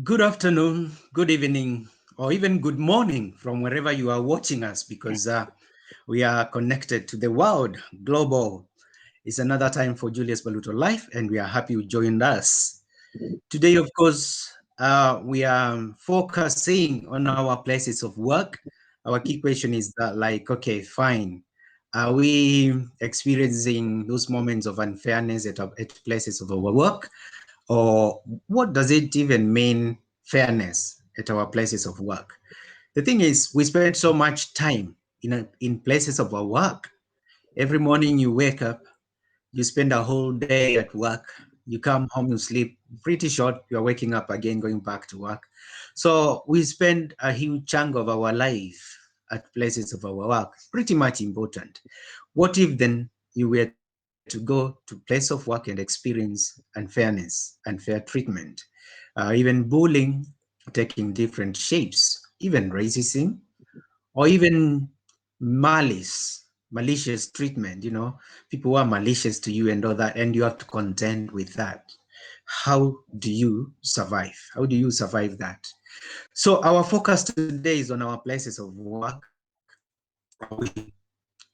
Good afternoon, good evening, or even good morning from wherever you are watching us, because we are connected to the world, global. It's another time for Julius Mbaluto Life, and we are happy you joined us. Today, of course, we are focusing on our places of work. Our key question is that, okay, fine. Are we experiencing those moments of unfairness at places of our work? Or what does it even mean, fairness at our places of work? The thing is, we spend so much time in places of our work. Every morning you wake up, you spend a whole day at work. You come home, you sleep pretty short. You're waking up again, going back to work. So we spend a huge chunk of our life at places of our work, pretty much important. What if then you were to go to place of work and experience unfairness, unfair treatment, even bullying taking different shapes, even racism, or even malicious treatment, people who are malicious to you and all that, and you have to contend with that. How do you survive? How do you survive that? So our focus today is on our places of work. Are we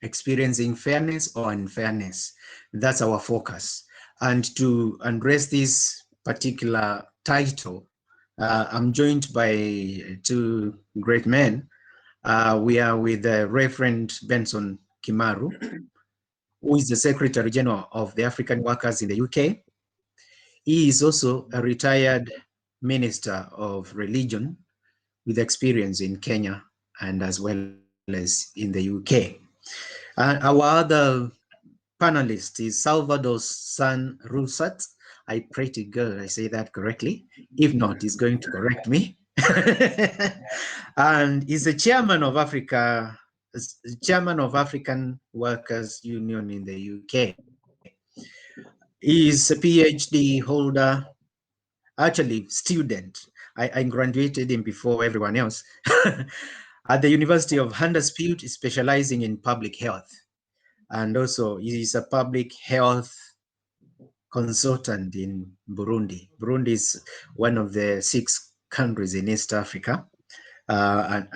experiencing fairness or unfairness? That's our focus. And to address this particular title, I'm joined by two great men. We are with Reverend Benson Kimaru, who is the Secretary General of the African Workers in the UK. He is also a retired minister of religion with experience in Kenya and as well as in the UK. Our other panelist is Salvador's son, Ruzats. I pray to God I say that correctly. If not, he's going to correct me. And he's the chairman of African Workers Union in the UK. He is a PhD holder, actually student. I graduated him before everyone else at the University of Huddersfield, specializing in public health. And also he is a public health consultant in Burundi. Burundi is one of the 6 countries in East Africa. And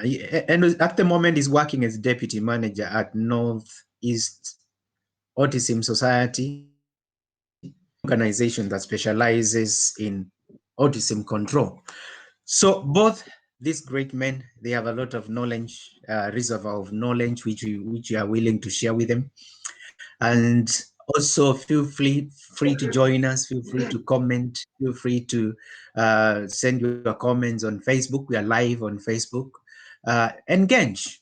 at the moment he's working as deputy manager at Northeast Autism Society, organization that specializes in autism control. So both these great men, they have a lot of knowledge, reservoir of knowledge, which you are willing to share with them. And also feel free to join us, feel free to comment, feel free to send your comments on Facebook. We are live on Facebook. Engage.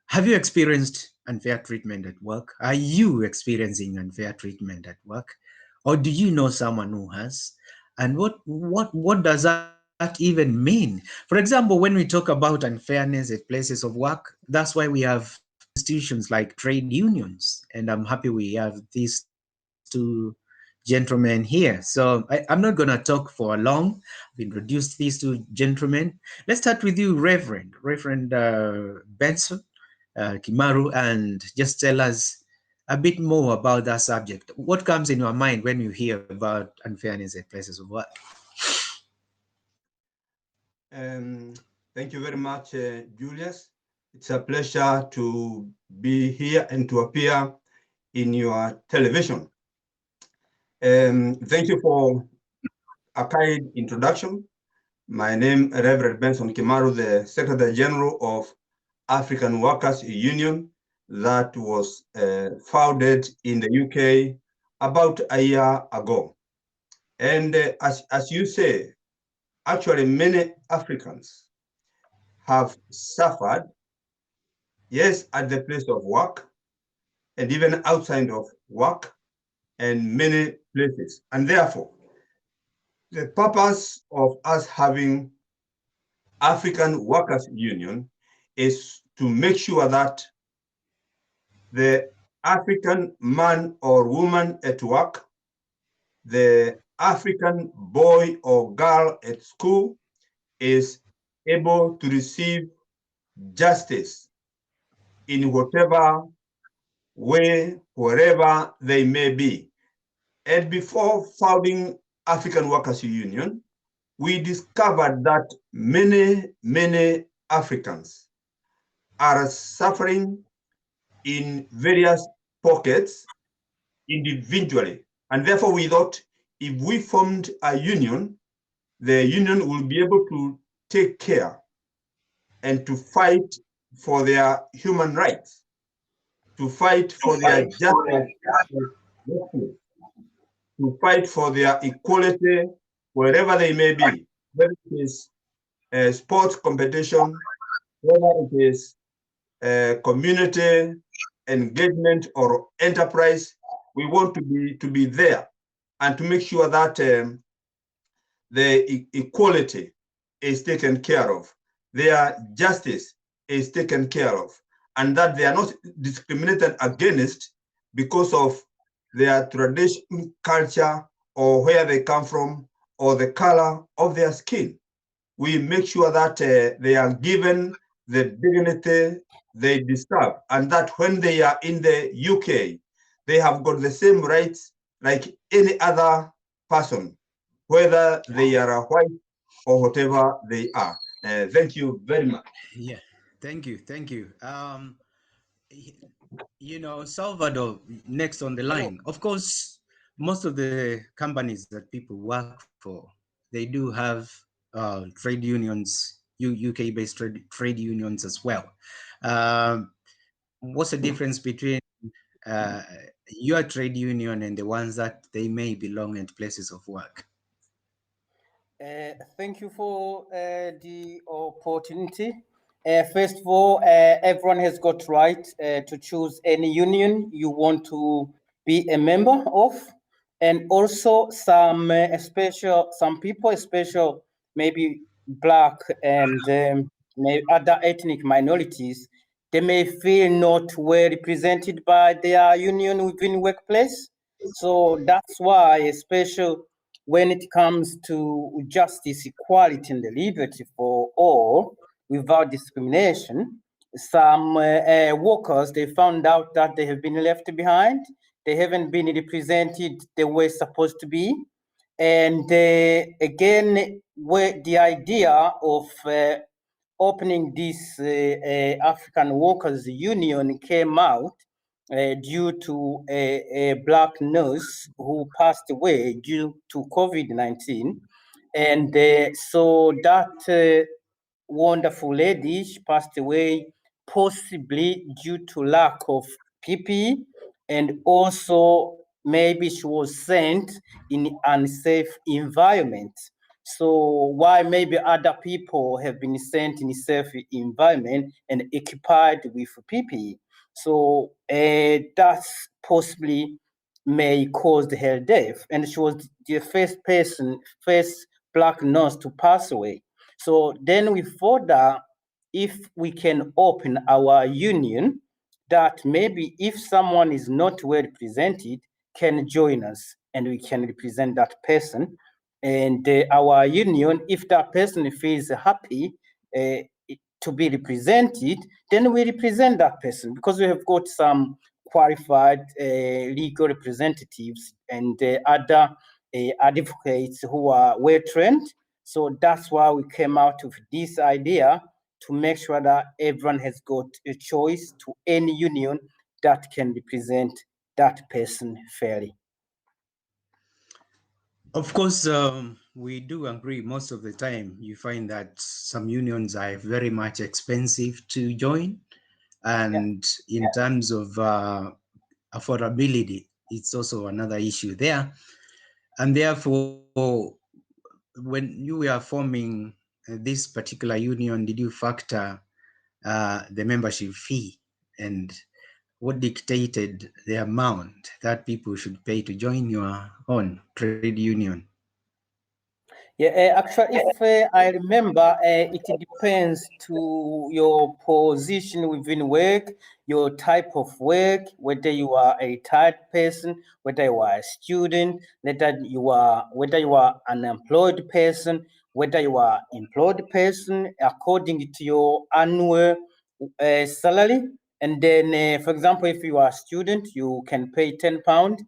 Have you experienced unfair treatment at work? Are you experiencing unfair treatment at work? Or do you know someone who has? And what does that even mean? For example, when we talk about unfairness at places of work, that's why we have institutions like trade unions. And I'm happy we have these two gentlemen here. So I'm not going to talk for long. I've introduced these two gentlemen. Let's start with you, Reverend Benson Kimaru, and just tell us a bit more about that subject. What comes in your mind when you hear about unfairness at places of work? Thank you very much, Julius. It's a pleasure to be here and to appear in your television. Thank you for a kind introduction. My name is Reverend Benson Kimaru, the Secretary General of African Workers Union that was founded in the UK about a year ago. And as you say, actually many Africans have suffered, yes, at the place of work and even outside of work and many places. And therefore, the purpose of us having African Workers Union is to make sure that the African man or woman at work, the African boy or girl at school is able to receive justice in whatever way, wherever they may be. And before founding African Workers Union, we discovered that many Africans are suffering in various pockets individually. And therefore, we thought if we formed a union, the union will be able to take care and to fight for their human rights, to fight for their justice, to fight for their equality wherever they may be, whether it is a sports competition, whether it is community engagement or enterprise. We want to be there and to make sure that the equality is taken care of, their justice is taken care of, and that they are not discriminated against because of their tradition, culture, or where they come from, or the color of their skin. We make sure that they are given the dignity they deserve, and that when they are in the UK, they have got the same rights like any other person, whether they are white or whatever they are. Thank you very much. Yeah, thank you. Salvador, next on the line. Of course, most of the companies that people work for, they do have trade unions, UK-based trade unions as well. Um, what's the difference between uh, your trade union and the ones that they may belong at places of work? Thank you for the opportunity. First of all, everyone has got right to choose any union you want to be a member of, and also some people, especially maybe black and maybe other ethnic minorities, they may feel not well represented by their union within workplace. So that's why, especially when it comes to justice, equality, and the liberty for all without discrimination, some workers, they found out that they have been left behind. They haven't been represented the way it's supposed to be. And again, where the idea of opening this African Workers Union came out due to a black nurse who passed away due to COVID-19. And so that wonderful lady, she passed away possibly due to lack of PPE, and also maybe she was sent in unsafe environment. So why maybe other people have been sent in a safe environment and occupied with PPE. So that's possibly may cause her death. And she was the first black nurse to pass away. So then we thought that if we can open our union, that maybe if someone is not well represented, can join us and we can represent that person. And our union, if that person feels happy uh, to be represented, then we represent that person because we have got some qualified legal representatives and other advocates who are well trained. So that's why we came out with this idea to make sure that everyone has got a choice to any union that can represent that person fairly. Of course, we do agree most of the time you find that some unions are very much expensive to join. And in terms of affordability, it's also another issue there. And therefore, when you were forming this particular union, did you factor the membership fee and what dictated the amount that people should pay to join your own trade union? Yeah, actually, if I remember, it depends to your position within work, your type of work, whether you are a retired person, whether you are a student, whether you are an employed person, whether you are employed person, according to your annual salary. And then, for example, if you are a student, you can pay £10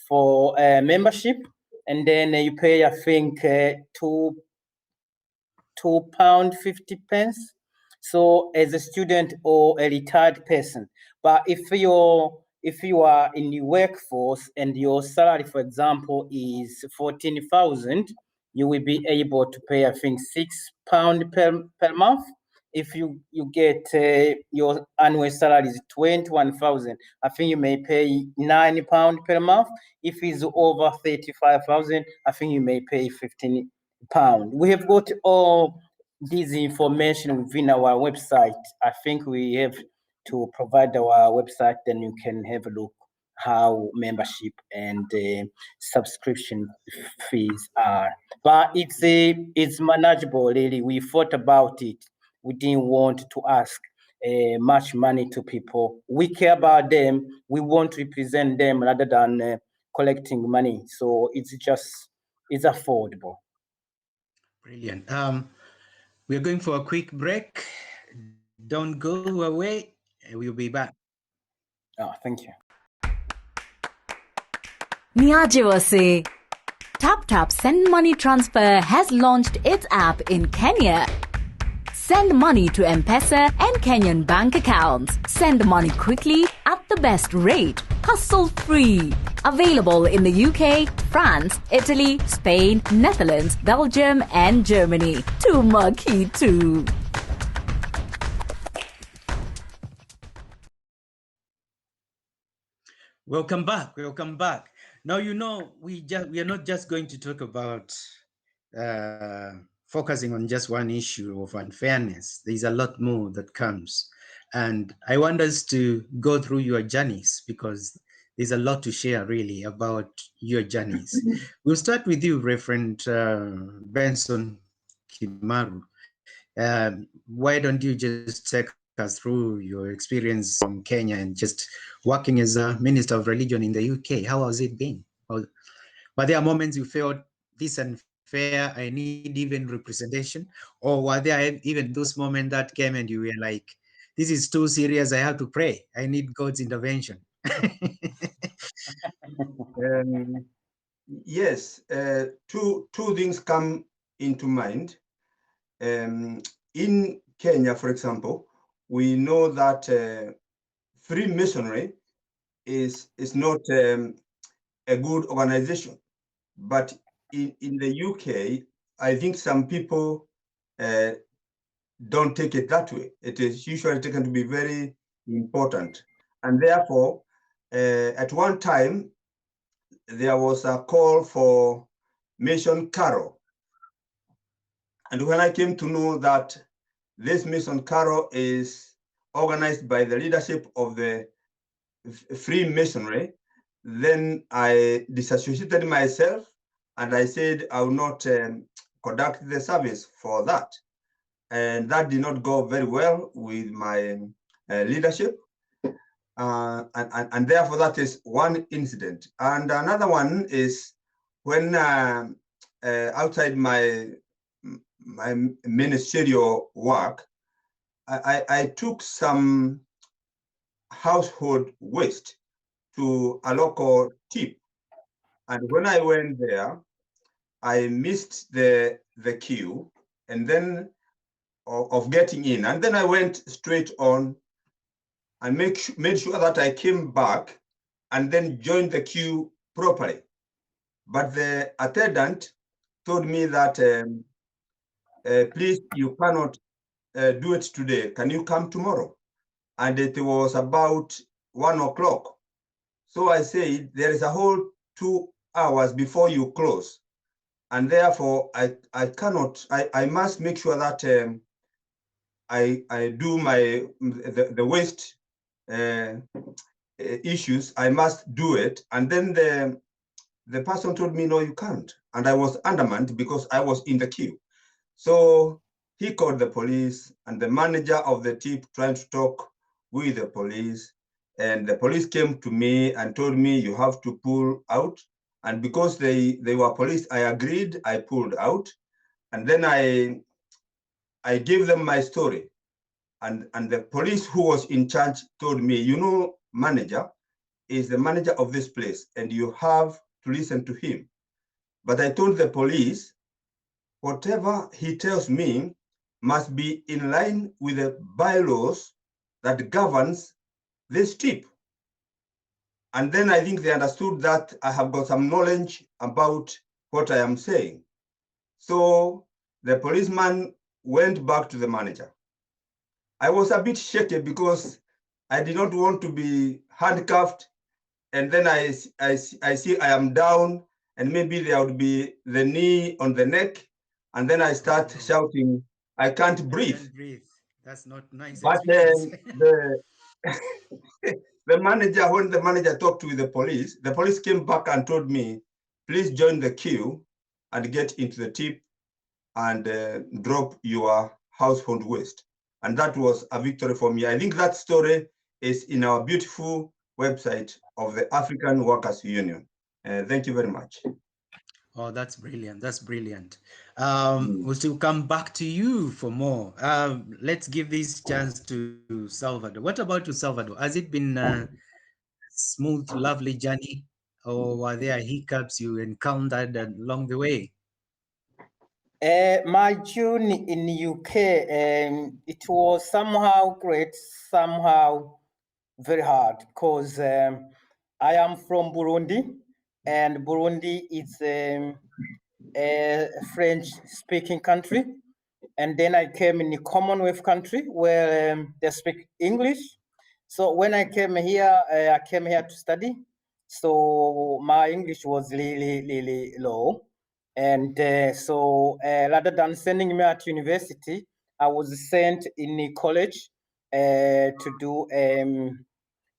for membership, and then you pay, I think, £2.50. So as a student or a retired person, but if you are in the workforce and your salary, for example, is 14,000, you will be able to pay, I think, £6 per month. If you get your annual salary is 21,000, I think you may pay £9 per month. If it's over 35,000, I think you may pay £15. We have got all this information within our website. I think we have to provide our website, then you can have a look how membership and subscription fees are. But it's manageable, really. We thought about it. We didn't want to ask much money to people. We care about them. We want to represent them rather than collecting money. So it's affordable. Brilliant. We're going for a quick break. Don't go away. We'll be back. Oh, thank you. Niajiwase. TapTap Send Money Transfer has launched its app in Kenya. Send money to M-Pesa and Kenyan bank accounts. Send money quickly at the best rate. Hassle-free. Available in the UK, France, Italy, Spain, Netherlands, Belgium and Germany. Tumaki too. Welcome back. Welcome back. Now, we are not just going to talk about focusing on just one issue of unfairness. There's a lot more that comes. And I want us to go through your journeys because there's a lot to share really about your journeys. We'll start with you, Reverend Benson Kimaru. Why don't you just take us through your experience from Kenya and just working as a minister of religion in the UK? How has it been? Were there moments you felt this unfair, I need even representation? Or were there even those moments that came and you were like, this is too serious, I have to pray, I need God's intervention? Yes, two things come into mind. In Kenya, for example, we know that Freemasonry is not a good organization, but in the UK, I think some people don't take it that way. It is usually taken to be very important, and therefore, at one time, there was a call for Mission Carol. And when I came to know that this Mission Carol is organized by the leadership of the Freemasonry, then I disassociated myself and I said I will not conduct the service for that. And that did not go very well with my leadership. And therefore that is one incident. And another one is when outside my ministerial work, I took some household waste to a local tip. And when I went there, I missed the queue and then of getting in. And then I went straight on and made sure that I came back and then joined the queue properly. But the attendant told me that, please, you cannot do it today. Can you come tomorrow? And it was about 1 o'clock. So I said, there is a whole 2 hours before you close. And therefore, I cannot, I must make sure that I do the waste issues, I must do it. And then the person told me, no, you can't. And I was undermined because I was in the queue. So he called the police and the manager of the tip trying to talk with the police. And the police came to me and told me, you have to pull out. And because they were police, I agreed, I pulled out. And then I gave them my story. And the police who was in charge told me, you know, manager is the manager of this place and you have to listen to him. But I told the police, whatever he tells me must be in line with the bylaws that governs this tip. And then I think they understood that I have got some knowledge about what I am saying. So the policeman went back to the manager. I was a bit shaky because I did not want to be handcuffed, and then I see I am down, and maybe there would be the knee on the neck, and then I start shouting, I can't breathe. Can't breathe. That's not nice But experience. the the manager, when the manager talked with the police came back and told me, please join the queue and get into the tip and drop your household waste. And that was a victory for me. I think that story is in our beautiful website of the African Workers Union. Thank you very much. Oh, that's brilliant. That's brilliant. Mm. We'll still come back to you for more. Let's give this chance to Salvador. What about you, Salvador? Has it been a smooth, lovely journey, or were there hiccups you encountered along the way? My journey in the UK, it was somehow great, somehow very hard, because I am from Burundi, and Burundi is a French-speaking country. And then I came in the Commonwealth country where they speak English. So when I came here to study. So my English was really, really low. And so rather than sending me at university, I was sent in the college to do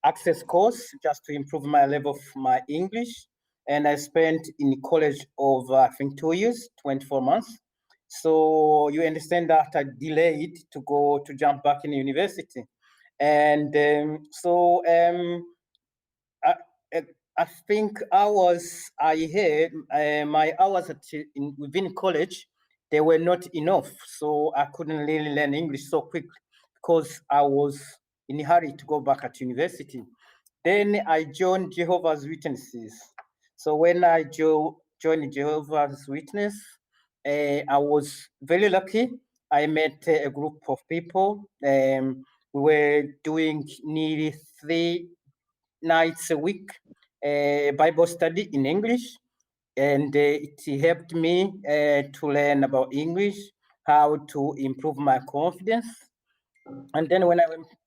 access course just to improve my level of my English. And I spent in college over, I think, 2 years, 24 months. So you understand that I delayed to jump back in university. And I, I think I heard my hours within college, they were not enough. So I couldn't really learn English so quick because I was in a hurry to go back at university. Then I joined Jehovah's Witnesses. So when I joined Jehovah's Witness, I was very lucky. I met a group of people. We were doing nearly 3 nights a week Bible study in English, and it helped me to learn about English, how to improve my confidence. And then when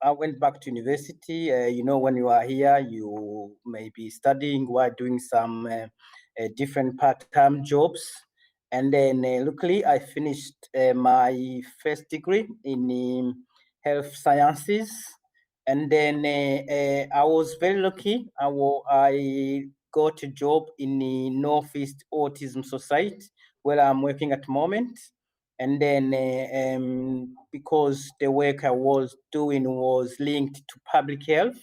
I went back to university, when you are here, you may be studying while doing some different part-time jobs. And then luckily, I finished my first degree in health sciences. And then I was very lucky. I got a job in the Northeast Autism Society, where I'm working at the moment. And then because the work I was doing was linked to public health,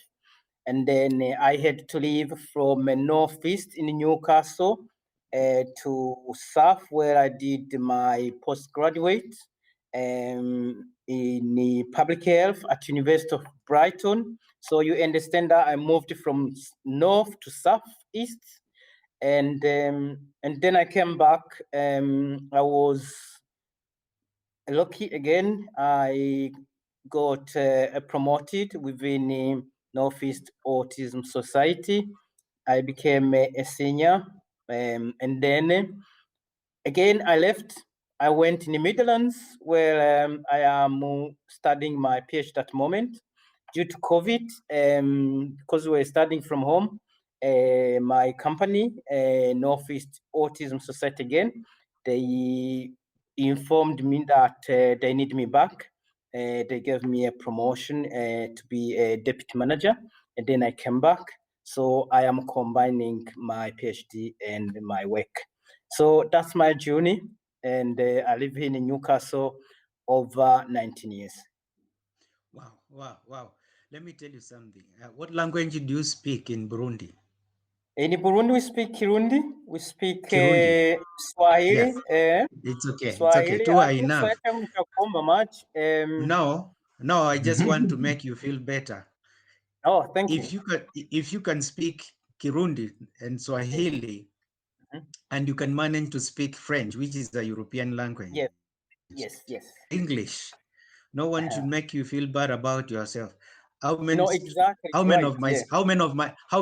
and then I had to leave from Northeast in Newcastle to South, where I did my postgraduate in the public health at University of Brighton. So you understand that I moved from north to southeast, and then I came back. I was lucky again. I got promoted within the Northeast Autism Society. I became a senior, and then again I left. I went in the Midlands, where I am studying my PhD at the moment. Due to COVID, because we're studying from home, my company, Northeast Autism Society again, they informed me that they need me back. They gave me a promotion to be a deputy manager, and then I came back. So I am combining my PhD and my work. So that's my journey, and I live here in Newcastle over 19 years. Wow, wow, wow. Let me tell you something. What language do you speak in Burundi? In Burundi, we speak Kirundi, we speak Kirundi. Yes, Swahili, it's okay. It's okay. Swahili. Two I are think enough. Swahili nitakuomba much. No, I just want to make you feel better. Oh, thank you. If you can speak Kirundi and Swahili, and you can manage to speak French, which is a European language, Yes, yes, and yes. English, no one should make you feel bad about yourself. How many, No, exactly how many right. of my, Yeah, how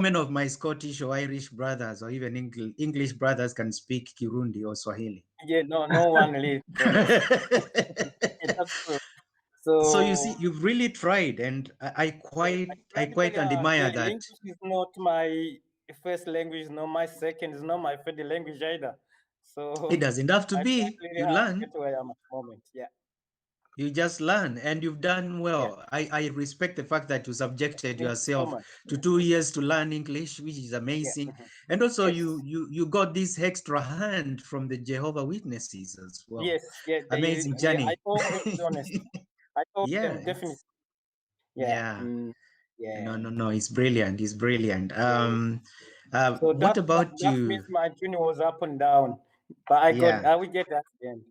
many of my Scottish or Irish brothers or even English brothers can speak Kirundi or Swahili? yeah. No, no one really does. That's true. So you see, So you've really tried, and I quite practically, admire the that. English is not my first language, not my second, is not my third language either. It So doesn't have to I tried be. really You hard to learn. get to where I am at the moment. Yeah, You just learn, and you've done yeah. well. I respect the fact that you subjected Thank you so yourself much. to 2 years to learn English, which is Yeah. amazing. And also Yes. you got this extra hand from the Jehovah Witnesses as well. Yes. Yeah. Amazing Yeah. I journey. owe them, to be honest. I owe Yeah, them definitely. Yeah. yeah. Yeah. No, it's brilliant. It's brilliant. Yeah. So What about that means you? my journey was up and down, but I Yeah, will get that again.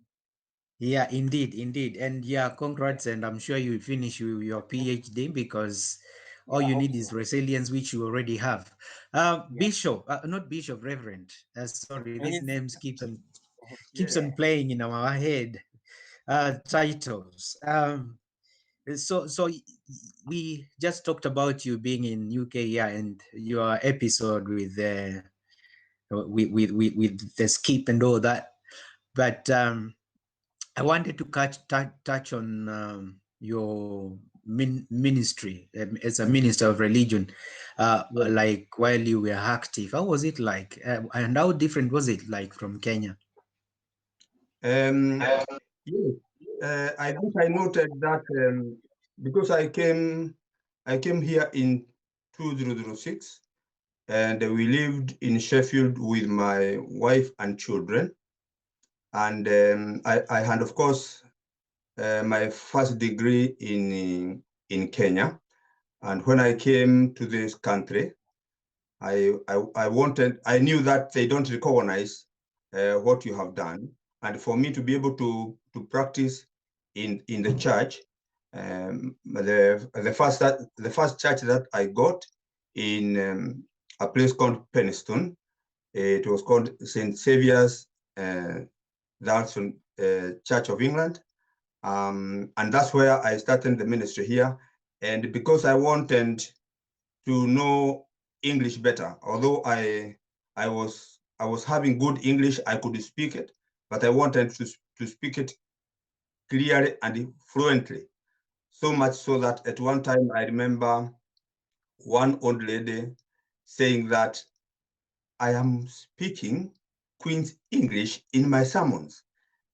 yeah, indeed. And yeah, congrats, and I'm sure you will finish with your PhD because Yeah, all I you hope need is so. resilience, which you already have. Yeah. Bishop, not Bishop, Reverend. Sorry, these He's, names keeps yeah. on playing in our head. Titles. We just talked about you being in UK, yeah, and your episode with the skip and all that. But I wanted to touch on your ministry as a minister of religion, Yeah. like while you were active. How was it like? And how different was it like from Kenya? Um, yes. I think I noted that because I came here in 2006, and we lived in Sheffield with my wife and children. And I had, of course, my first degree in Kenya. And when I came to this country, I knew that they don't recognize what you have done. And for me to be able to practice in the church, the first church that I got in a place called Penistone, it was called St. Saviour's Church of England. And that's where I started the ministry here. And because I wanted to know English better, although I was having good English, I could speak it, but I wanted to speak it clearly and fluently. So much so that at one time I remember one old lady saying that I am speaking Queen's English in my sermons.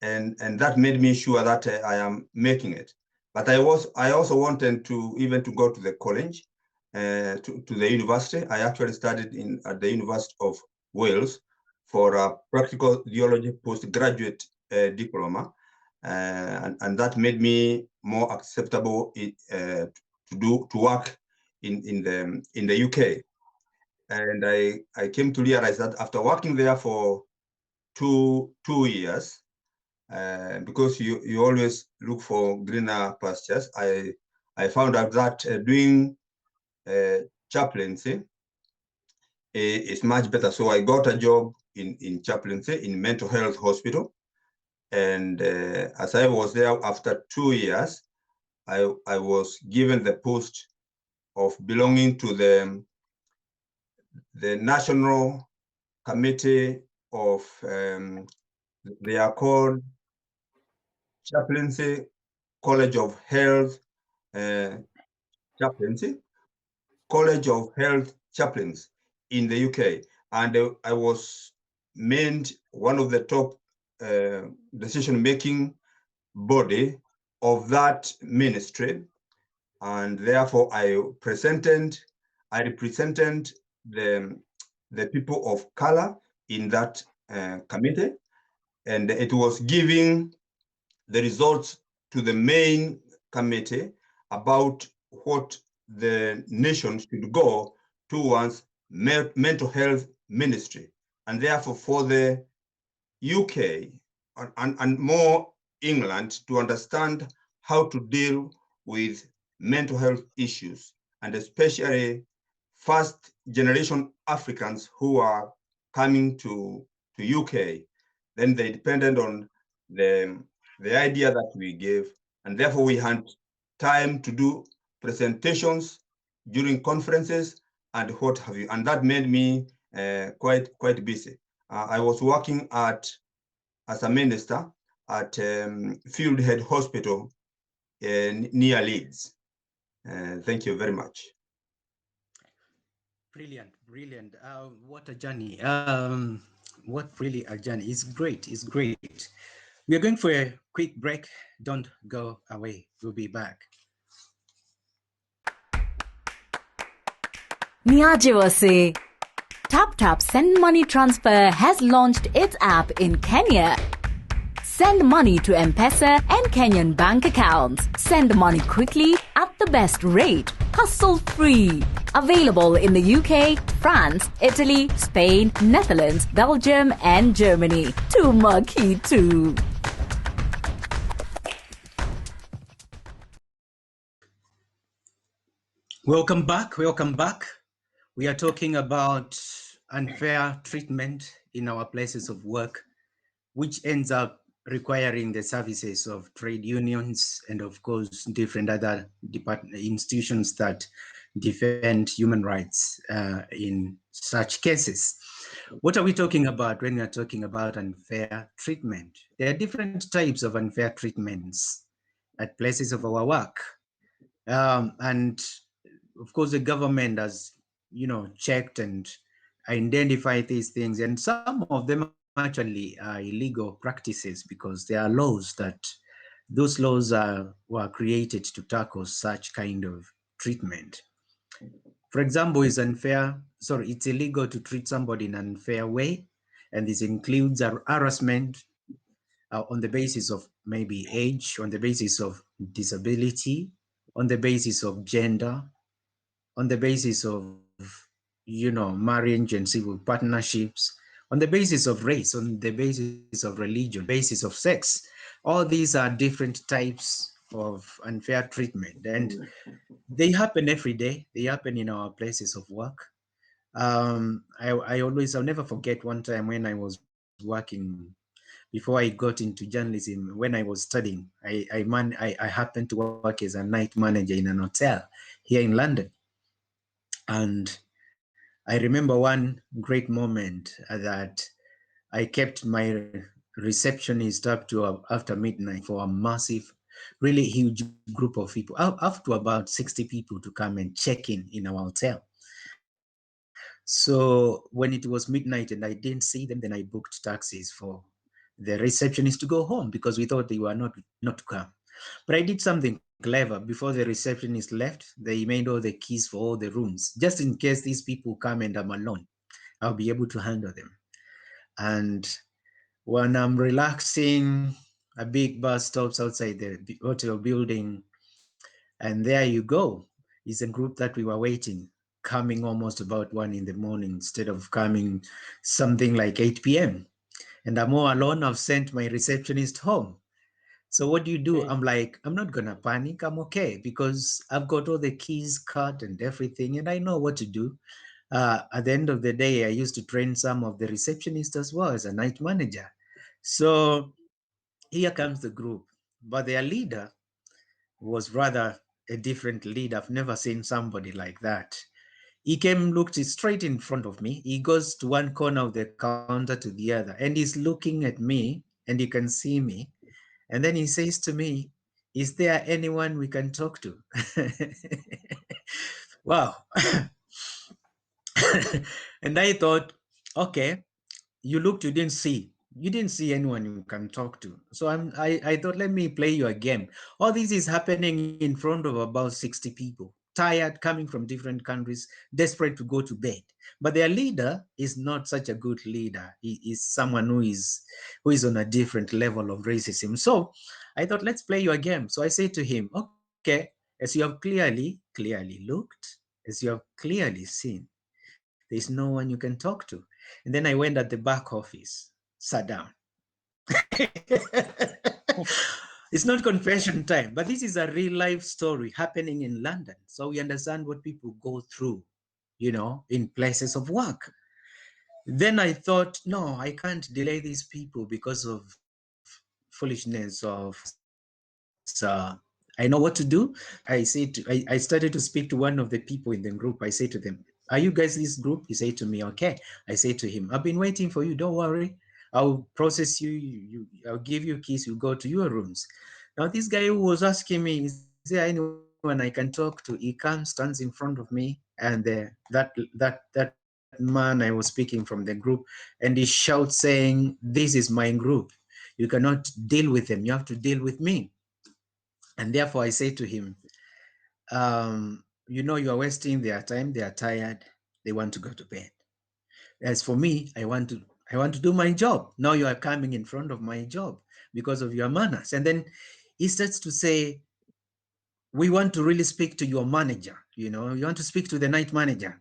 And that made me sure that I am making it. But I also wanted to even to go to the college, to the university. I actually studied at the University of Wales for a practical theology postgraduate diploma, and that made me more acceptable to work in the UK. And I came to realize that after working there for two years, because you always look for greener pastures, I found out that doing chaplaincy is much better. So I got a job in chaplaincy in mental health hospital. And as I was there after 2 years, I was given the post of belonging to the National Committee of, they are called Chaplaincy College of Health Chaplaincy, College of Health Chaplains in the UK. And I was named one of the top decision-making body of that ministry. And therefore I represented the people of color in that committee. And it was giving the results to the main committee about what the nation should go towards mental health ministry. And therefore for the UK and more England to understand how to deal with mental health issues, and especially first generation Africans who are coming to to UK. Then they depended on the idea that we gave, and therefore we had time to do presentations during conferences and what have you, and that made me quite busy. I was working as a minister at Fieldhead Hospital near Leeds. Thank you very much. Brilliant, brilliant. What a journey. What really a journey. It's great. It's great. We are going for a quick break. Don't go away. We'll be back. Niajiwase. TapTap Send Money Transfer has launched its app in Kenya. Send money to M-Pesa and Kenyan bank accounts. Send money quickly at the best rate. Hassle-free. Available in the UK, France, Italy, Spain, Netherlands, Belgium and Germany. Tumaki too. Welcome back. Welcome back. We are talking about unfair treatment in our places of work, which ends up requiring the services of trade unions and, of course, different other institutions that defend human rights in such cases. What are we talking about when we are talking about unfair treatment? There are different types of unfair treatments at places of our work. And of course, the government has, checked and identified these things, and some of them actually are illegal practices because there are laws those laws were created to tackle such kind of treatment. For example, it's illegal to treat somebody in an unfair way, and this includes harassment on the basis of maybe age, on the basis of disability, on the basis of gender, on the basis of, marriage and civil partnerships, on the basis of race, on the basis of religion, basis of sex. All these are different types of unfair treatment, and they happen every day. They happen in our places of work. I'll never forget one time when I was working, before I got into journalism, when I was studying, I happened to work as a night manager in an hotel here in London. And I remember one great moment that I kept my receptionist up to after midnight for a massive, really huge group of people, up to about 60 people to come and check in our hotel. So when it was midnight and I didn't see them, then I booked taxis for the receptionist to go home because we thought they were not to come. But I did something clever. Before the receptionist left, they made all the keys for all the rooms, just in case these people come and I'm alone. I'll be able to handle them. And when I'm relaxing, a big bus stops outside the hotel building, and there you go. It's a group that we were waiting, coming almost about 1 in the morning instead of coming something like 8 p.m. And I'm all alone. I've sent my receptionist home. So what do you do? I'm like, I'm not gonna panic. I'm okay because I've got all the keys cut and everything, and I know what to do. At the end of the day, I used to train some of the receptionists as well as a night manager. So here comes the group, but their leader was rather a different leader. I've never seen somebody like that. He came, looked straight in front of me. He goes to one corner of the counter to the other, and he's looking at me, and he can see me. And then he says to me, "Is there anyone we can talk to?" Wow. And I thought, okay, you looked, you didn't see anyone you can talk to. So I thought, let me play you a game. All this is happening in front of about 60 people, tired, coming from different countries, desperate to go to bed. But their leader is not such a good leader. He is someone who is on a different level of racism. So I thought, let's play you a game. So I say to him, okay, as you have clearly looked, as you have clearly seen, there's no one you can talk to. And then I went at the back office, sat down. It's not confession time, but this is a real life story happening in London. So we understand what people go through, in places of work. Then I thought, no, I can't delay these people because of foolishness of I know what to do. I started to speak to one of the people in the group. I say to them, are you guys this group? He said to me, okay. I say to him, I've been waiting for you. Don't worry. I'll process you. I'll give you keys. You go to your rooms. Now, this guy who was asking me, is there anyone I can talk to? He comes, stands in front of me, and that man I was speaking from the group, and he shouts saying, this is my group. You cannot deal with them. You have to deal with me. And therefore, I say to him, you know, you are wasting their time. They are tired. They want to go to bed. As for me, I want to do my job. Now you are coming in front of my job because of your manners. And then he starts to say, we want to really speak to your manager. You know, you want to speak to the night manager.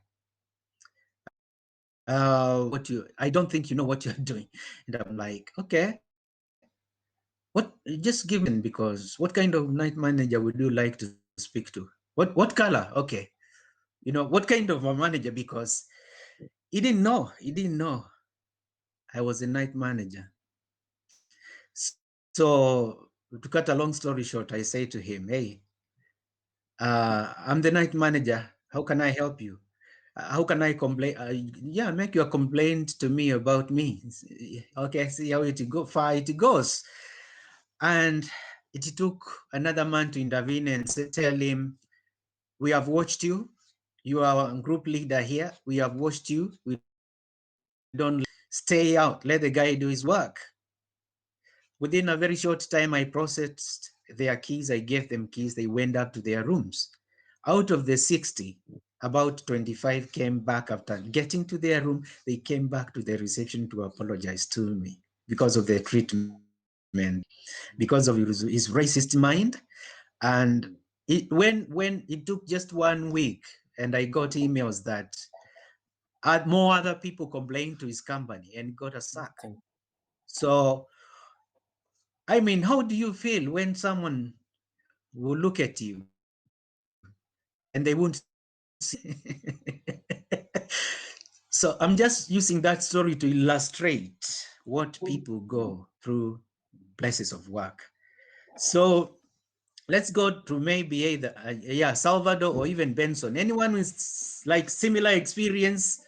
I don't think you know what you're doing. And I'm like, okay, what? Just give me, because what kind of night manager would you like to speak to? What color? Okay, you know, what kind of a manager? Because he didn't know. He didn't know I was a night manager. So to cut a long story short, I say to him, hey, I'm the night manager. How can I help you? How can I complain? Yeah, make your complaint to me about me. Okay, see how far it goes. And it took another man to intervene and tell him, we have watched you. You are a group leader here. We have watched you. We don't stay out. Let the guy do his work. Within a very short time, I processed their keys. I gave them keys. They went up to their rooms. Out of the 60, about 25 came back after getting to their room. They came back to the reception to apologize to me because of their treatment, because of his racist mind. And when it took just 1 week, and I got emails that more other people complained to his company and got a sack. So, I mean, how do you feel when someone will look at you and they won't see? So I'm just using that story to illustrate what people go through places of work. So let's go to maybe either Salvador or even Benson. Anyone with like similar experience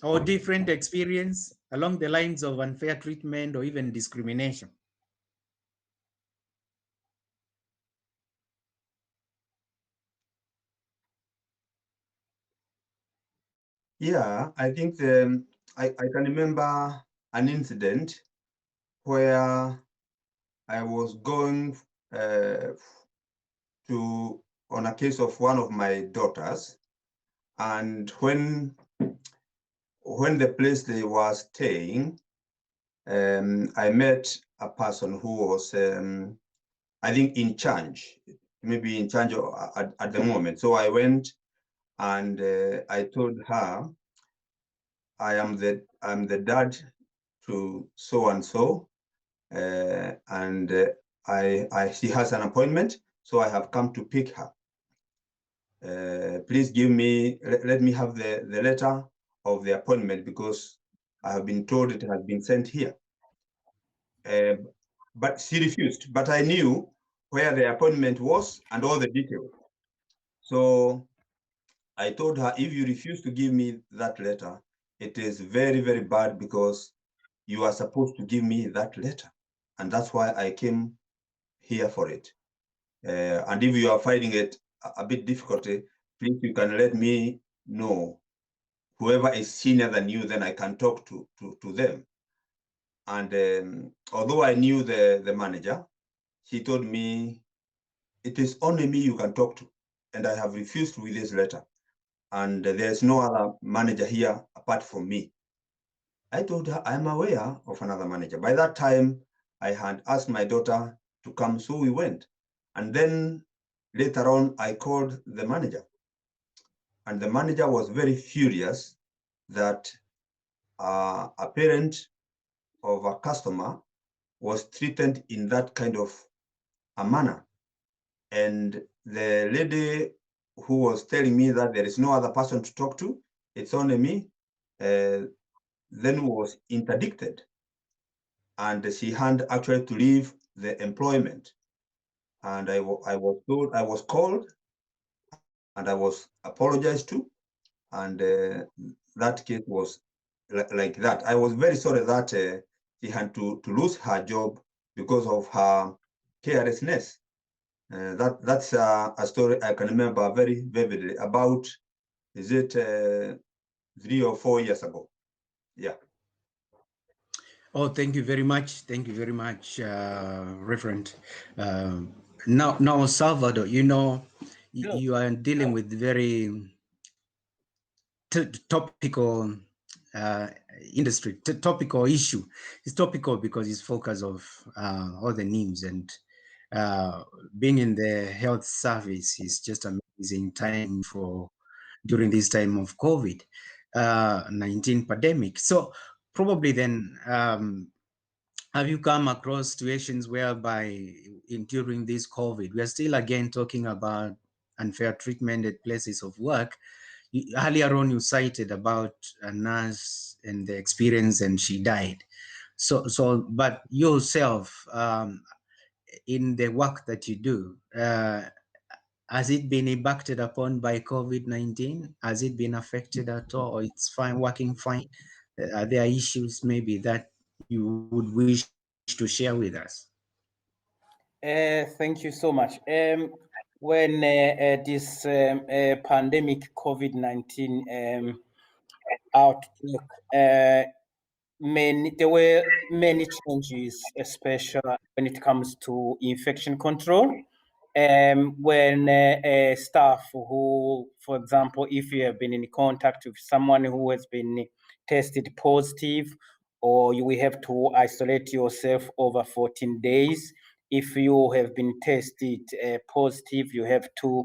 or different experience along the lines of unfair treatment or even discrimination? Yeah, I think I can remember an incident where I was going on a case of one of my daughters, and when the place they were staying, I met a person who was, I think, in charge, maybe in charge at the moment. So I went and I told her, I'm the dad to so and so, and she has an appointment, so I have come to pick her. Please let me have the letter of the appointment, because I have been told it has been sent here. But she refused, but I knew where the appointment was and all the details. So I told her, if you refuse to give me that letter, it is very, very bad, because you are supposed to give me that letter. And that's why I came here for it. And if you are finding it a bit difficult, please, you can let me know. Whoever is senior than you, then I can talk to them. And although I knew the manager, she told me, it is only me you can talk to, and I have refused with this letter. And there's no other manager here apart from me. I told her, I'm aware of another manager. By that time, I had asked my daughter to come, so we went. And then later on, I called the manager. And the manager was very furious that a parent of a customer was treated in that kind of a manner. And the lady who was telling me that there is no other person to talk to, it's only me, then was interdicted, and she had actually to leave the employment. And I was told, I was called, and I was apologized to, and that case was like that. I was very sorry that she had to lose her job because of her carelessness. That's a story I can remember very vividly. About, is it 3 or 4 years ago? Yeah. Oh, thank you very much. Thank you very much, Reverend. Now, Salvador, you know, Hello. you are dealing with very topical industry, topical issue. It's topical because it's focus of all the news, and being in the health service is just amazing time for during this time of COVID 19 pandemic. So probably then, have you come across situations whereby during this COVID, we are still again talking about unfair treatment at places of work? Earlier on, you cited about a nurse and the experience, and she died. But yourself, in the work that you do, has it been impacted upon by COVID-19? Has it been affected at all, or it's fine, working fine? Are there issues maybe that you would wish to share with us? Thank you so much. When this pandemic COVID-19 outbreak, there were many changes, especially when it comes to infection control. When staff who, for example, if you have been in contact with someone who has been tested positive, or you will have to isolate yourself over 14 days. If you have been tested positive, you have to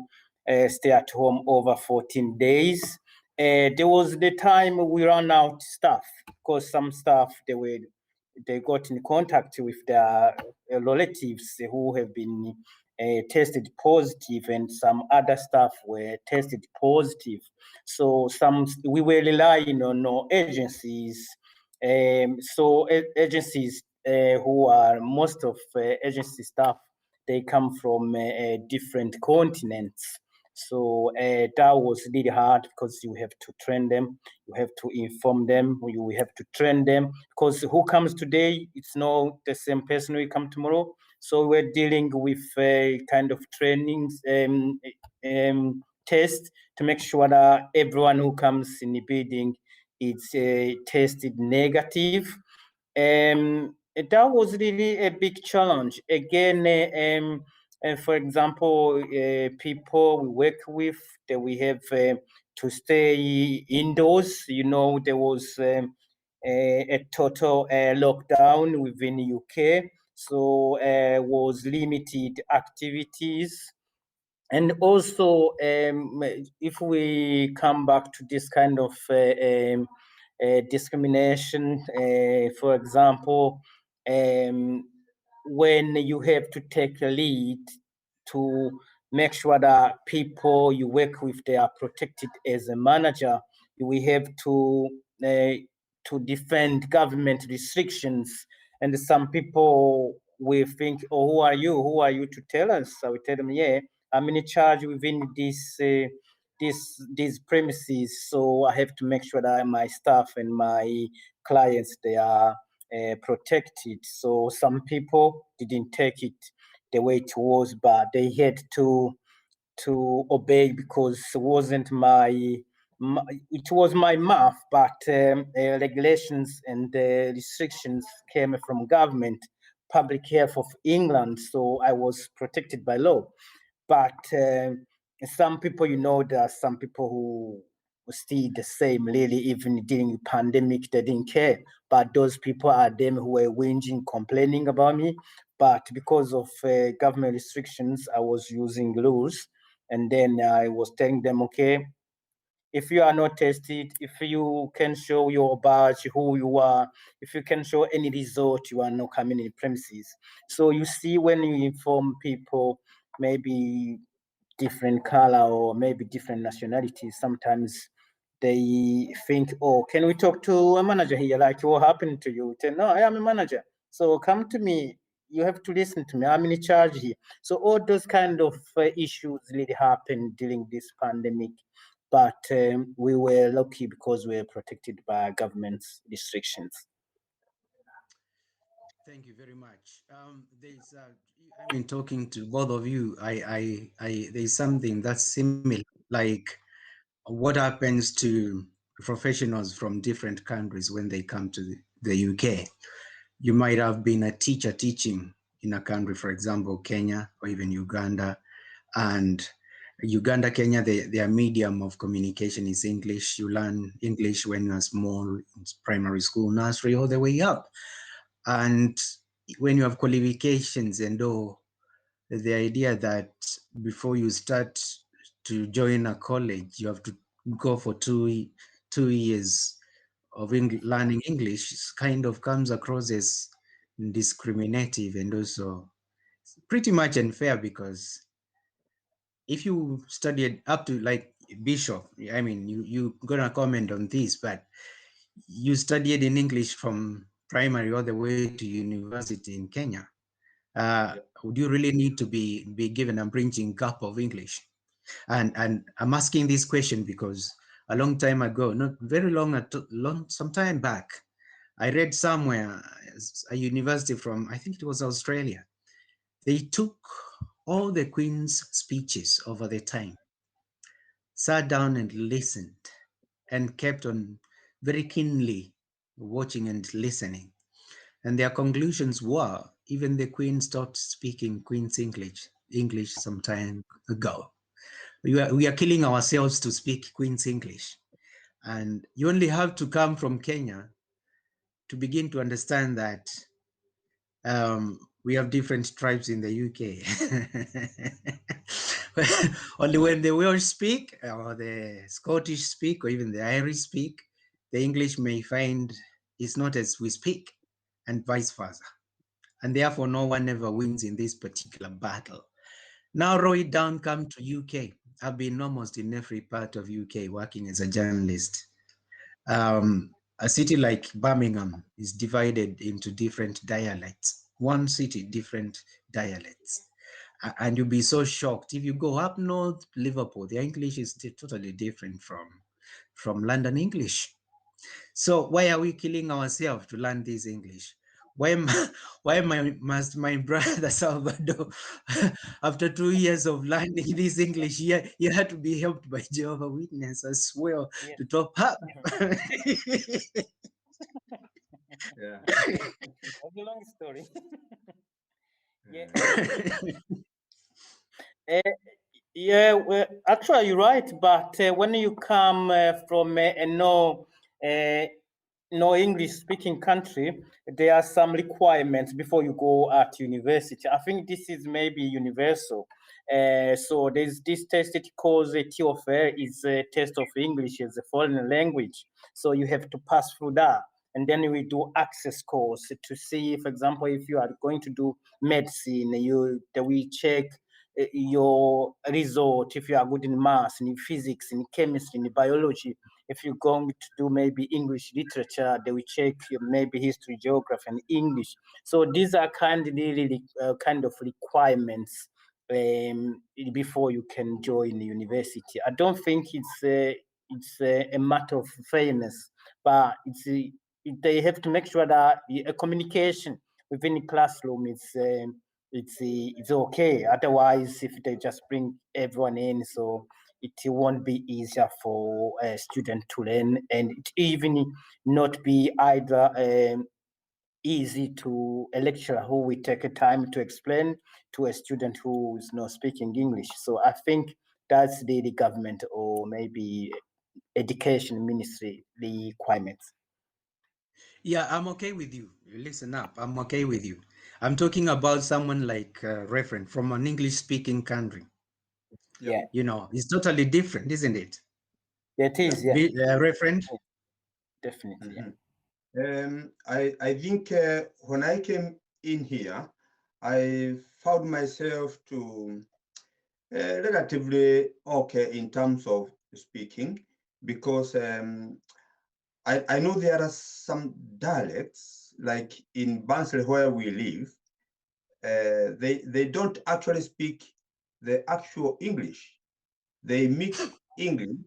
stay at home over 14 days. There was the time we ran out staff, because some staff they got in contact with their relatives who have been tested positive, and some other staff were tested positive. So we were relying on agencies. Agencies who are most of agency staff, they come from different continents. So that was really hard, because you have to train them, you have to inform them, you have to train them, because who comes today, it's not the same person who will come tomorrow. So we're dealing with kind of trainings test to make sure that everyone who comes in the building is tested negative. That was really a big challenge. Again, for example, people we work with, that we have to stay indoors. You know, there was a total lockdown within the UK, so was limited activities. And also, if we come back to this kind of discrimination, for example, when you have to take a lead to make sure that people you work with, they are protected as a manager, we have to defend government restrictions. And some people will think, oh, who are you? Who are you to tell us? I will tell them, yeah, I'm in charge within these premises, so I have to make sure that my staff and my clients, they are protected. So some people didn't take it the way it was, but they had to obey, because it wasn't it was my mouth, but regulations and restrictions came from government, Public Health of England, so I was protected by law. But some people, you know, there are some people who still the same, really, even during the pandemic, they didn't care. But those people are them who were whinging, complaining about me. But because of government restrictions, I was using rules. And then I was telling them, okay, if you are not tested, if you can show your badge, who you are, if you can show any result, you are not coming in premises. So you see, when you inform people, maybe different color or maybe different nationalities, sometimes they think, oh, can we talk to a manager here? Like, what happened to you? Tell, no, I am a manager. So come to me. You have to listen to me. I'm in charge here. So all those kind of issues really happened during this pandemic. But we were lucky because we were protected by government's restrictions. Thank you very much. I mean, talking to both of you, there's something that's similar, like what happens to professionals from different countries when they come to the UK. You might have been a teacher teaching in a country, for example, Kenya or even Uganda, and Uganda, Kenya, their medium of communication is English. You learn English when you're small, primary school, nursery, all the way up. And when you have qualifications and all, the idea that before you start to join a college, you have to go for 2 years of learning English kind of comes across as discriminative and also pretty much unfair, because if you studied up to like Bishop, I mean, you gonna comment on this, but you studied in English from primary all the way to university in Kenya. Would you really need to be given a bridging gap of English? And I'm asking this question because a long time ago, not very some time back, I read somewhere a university from, I think it was Australia. They took all the Queen's speeches over the time, sat down and listened, and kept on very keenly watching and listening. And their conclusions were even the Queen stopped speaking Queen's English some time ago. We are killing ourselves to speak Queen's English. And you only have to come from Kenya to begin to understand that we have different tribes in the UK. Only when the Welsh speak, or the Scottish speak, or even the Irish speak, the English may find is not as we speak, and vice versa. And therefore, no one ever wins in this particular battle. Now, roll it down, come to UK. I've been almost in every part of UK working as a journalist. A city like Birmingham is divided into different dialects. One city, different dialects. And you'll be so shocked. If you go up north, Liverpool, their English is totally different from London English. So why are we killing ourselves to learn this English? Must my brother Salvador, after 2 years of learning this English, he had to be helped by Jehovah Witness as well to top up? Yeah. That's a long story. Yeah. Yeah, well, actually, you're right. But when you come from no English speaking country, there are some requirements before you go at university. I think this is maybe universal. So there's this test it calls a TOEFL, is a test of English as a foreign language. So you have to pass through that. And then we do access course to see, for example, if you are going to do medicine, we check your result, if you are good in math, in physics, in chemistry, in biology. If you're going to do maybe English literature, they will check your maybe history, geography, and English. So these are kind of requirements before you can join the university. I don't think it's a matter of fairness, but they have to make sure that a communication within the classroom is it's okay. Otherwise, if they just bring everyone in, so it won't be easier for a student to learn, and it even not be either easy to a lecturer who will take a time to explain to a student who is not speaking English. So I think that's the government or maybe education ministry requirements. Yeah, I'm okay with you. Listen up. I'm okay with you. I'm talking about someone like Reverend from an English speaking country. Yeah, You know, it's totally different, isn't it? it is. Yeah, Reverend? definitely. Yeah. I think when I came in here, I found myself to relatively okay in terms of speaking. because I know there are some dialects, like in Bansel where we live, they don't actually speak the actual English. They mix English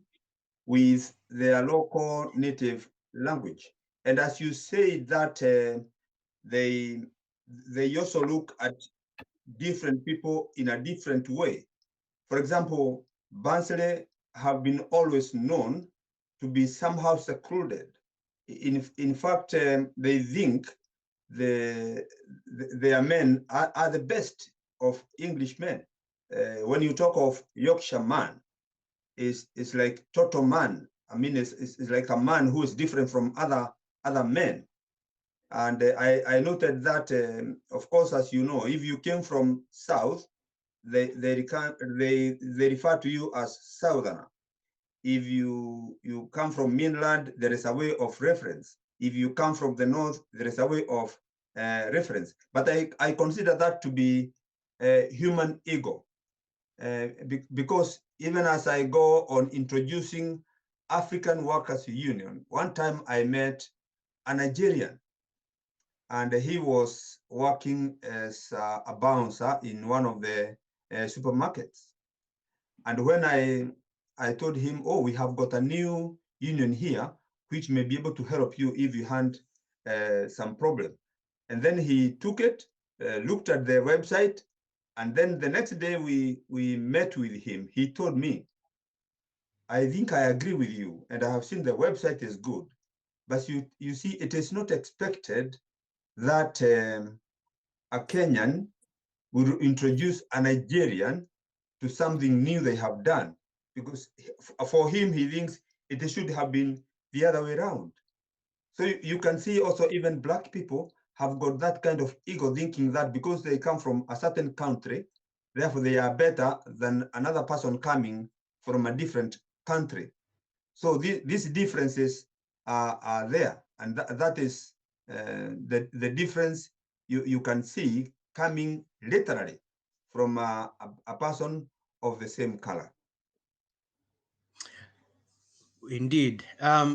with their local native language. And as you say that they also look at different people in a different way. For example, Bansele have been always known to be somehow secluded. In fact, they think their men are the best of English men. When you talk of Yorkshire man, is like total man. I mean, it's like a man who is different from other men. And I noted that, of course, as you know, if you came from South, they refer to you as Southerner. If you come from mainland, there is a way of reference. If you come from the North, there is a way of reference. But I consider that to be a human ego, because even as I go on introducing African Workers Union, one time I met a Nigerian, and he was working as a bouncer in one of the supermarkets. And when I told him, oh, we have got a new union here, which may be able to help you if you had some problem. And then he took it, looked at the website, and then the next day we met with him. He told me, I think I agree with you, and I have seen the website is good. But you see, it is not expected that a Kenyan will introduce a Nigerian to something new they have done, because for him, he thinks it should have been the other way around. So you can see also even Black people have got that kind of ego, thinking that because they come from a certain country, therefore they are better than another person coming from a different country. So these differences are there, and that is the difference you can see coming literally from a person of the same color. Indeed.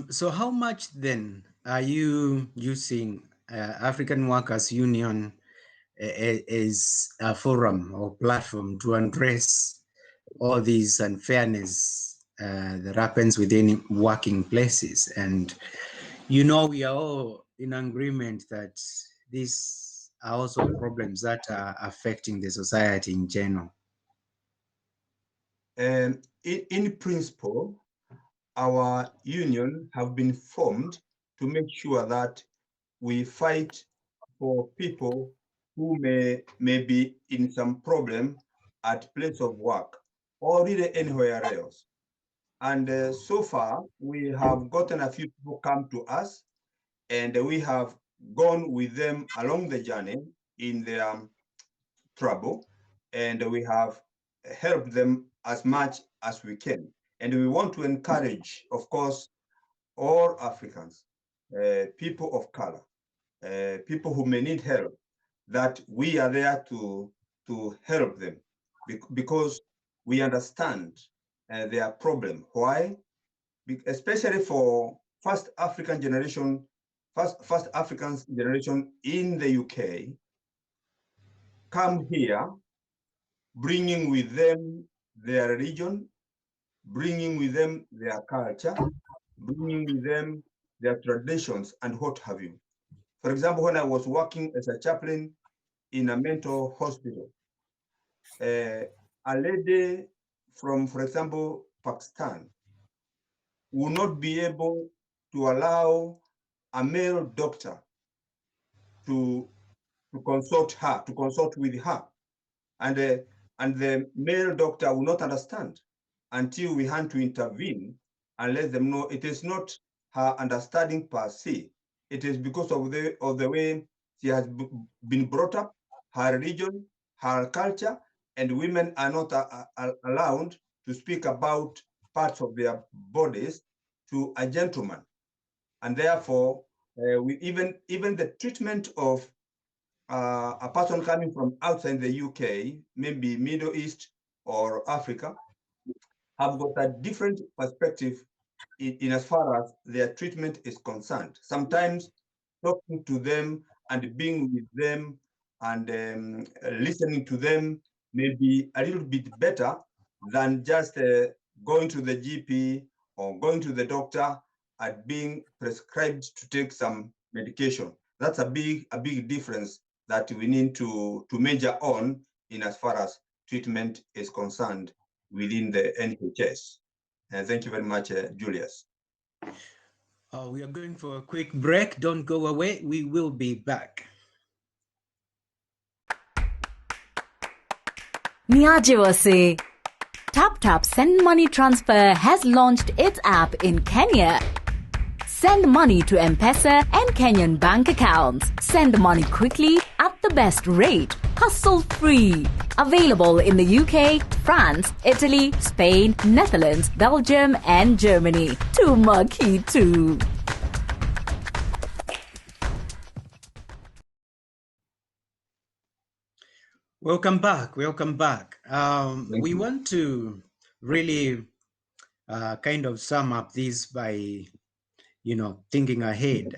So how much then are you using African Workers Union as a forum or platform to address all these unfairness that happens within working places? And you know, we are all in agreement that these are also problems that are affecting the society in general. And in principle, our union have been formed to make sure that we fight for people who may be in some problem at place of work or really anywhere else. And so far, we have gotten a few people come to us, and we have gone with them along the journey in their trouble, and we have helped them as much as we can. And we want to encourage, of course, all Africans, people of color, people who may need help, that we are there to help them, because we understand their problem. Why? Especially for first Africans generation in the UK, come here, bringing with them their religion, bringing with them their culture, bringing with them their traditions, and what have you. For example, when I was working as a chaplain in a mental hospital, a lady from, for example, Pakistan will not be able to allow a male doctor to consult with her. And the male doctor will not understand until we have to intervene and let them know it is not her understanding per se. It is because of the way she has been brought up, her religion, her culture, and women are not allowed to speak about parts of their bodies to a gentleman. And therefore, we even the treatment of a person coming from outside the UK, maybe Middle East or Africa, have got a different perspective in as far as their treatment is concerned. Sometimes talking to them and being with them and listening to them may be a little bit better than just going to the GP or going to the doctor and being prescribed to take some medication. That's a big difference that we need to measure on in as far as treatment is concerned within the NHS. Thank you very much, Julius. We are going for a quick break. Don't go away. We will be back. Niajiwase. TapTap Send Money Transfer has launched its app in Kenya. Send money to M-Pesa and Kenyan bank accounts. Send money quickly at the best rate. Hassle-free. Available in the UK, France, Italy, Spain, Netherlands, Belgium and Germany. Tumaki too. Welcome back. Welcome back. We want to really kind of sum up this by, thinking ahead.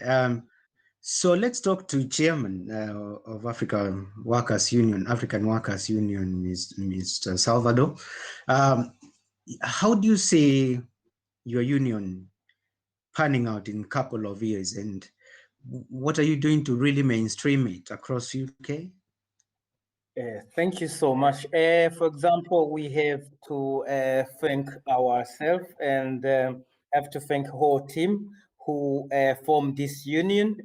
So let's talk to Chairman of African Workers Union, Mr. Salvador. How do you see your union panning out in a couple of years, and what are you doing to really mainstream it across UK? Thank you so much. For example, we have to thank ourselves and have to thank the whole team who formed this union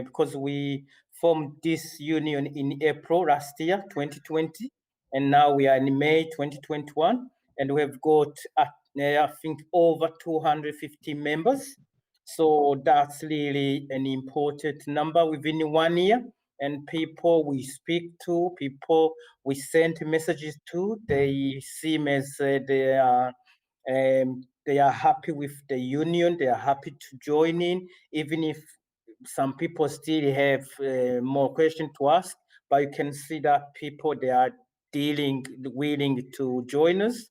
because we formed this union in April last year, 2020, and now we are in May 2021, and we have got, I think, over 250 members. So that's really an important number within 1 year. And people we speak to, people we send messages to, they seem as they are happy with the union. They are happy to join in, even if some people still have more questions to ask. But you can see that people, they are willing to join us.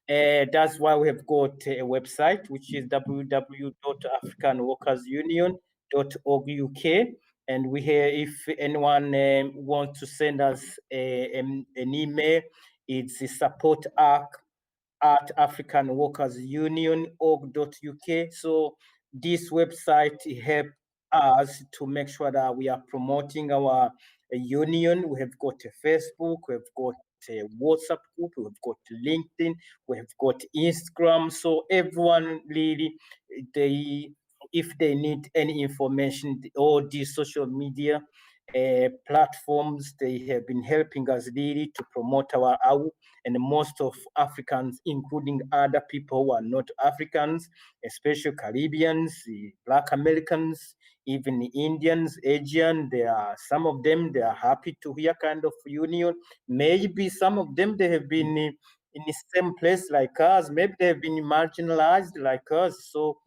That's why we have got a website, which is www.africanworkersunion.org.uk. And we here, if anyone wants to send us an email, it's support@africanworkersunion.org.uk. So this website helps us to make sure that we are promoting our union. We have got a Facebook, we have got a WhatsApp group, we have got LinkedIn, we have got Instagram. So everyone really, if they need any information, all these social media platforms, they have been helping us really to promote our and most of Africans, including other people who are not Africans, especially Caribbeans, Black Americans, even Indians, Asian, some of them, they are happy to hear kind of union. Maybe some of them, they have been in the same place like us. Maybe they have been marginalized like us. So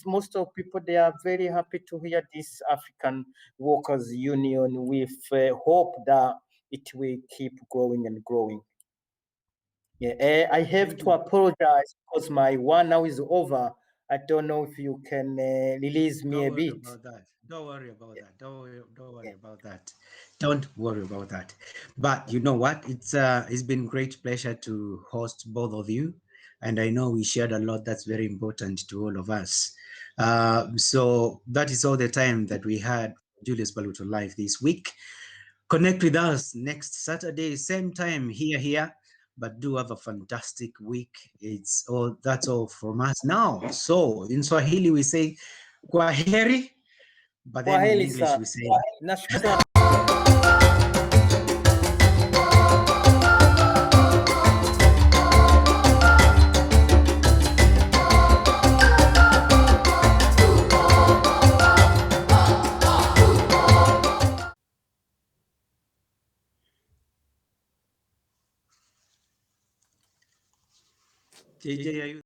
most of people, they are very happy to hear this African Workers Union with hope that it will keep growing and growing. Yeah, I have to apologize because my 1 hour is over. I don't know if you can release me a bit. Don't worry about that. Don't worry about that. Don't worry about that. But you know what? It's been great pleasure to host both of you, and I know we shared a lot that's very important to all of us. So that is all the time that we had Julius Mbaluto live this week. Connect with us next Saturday, same time here. But do have a fantastic week. That's all from us now. So in Swahili we say kwaheri, but then in English we say JJ, are you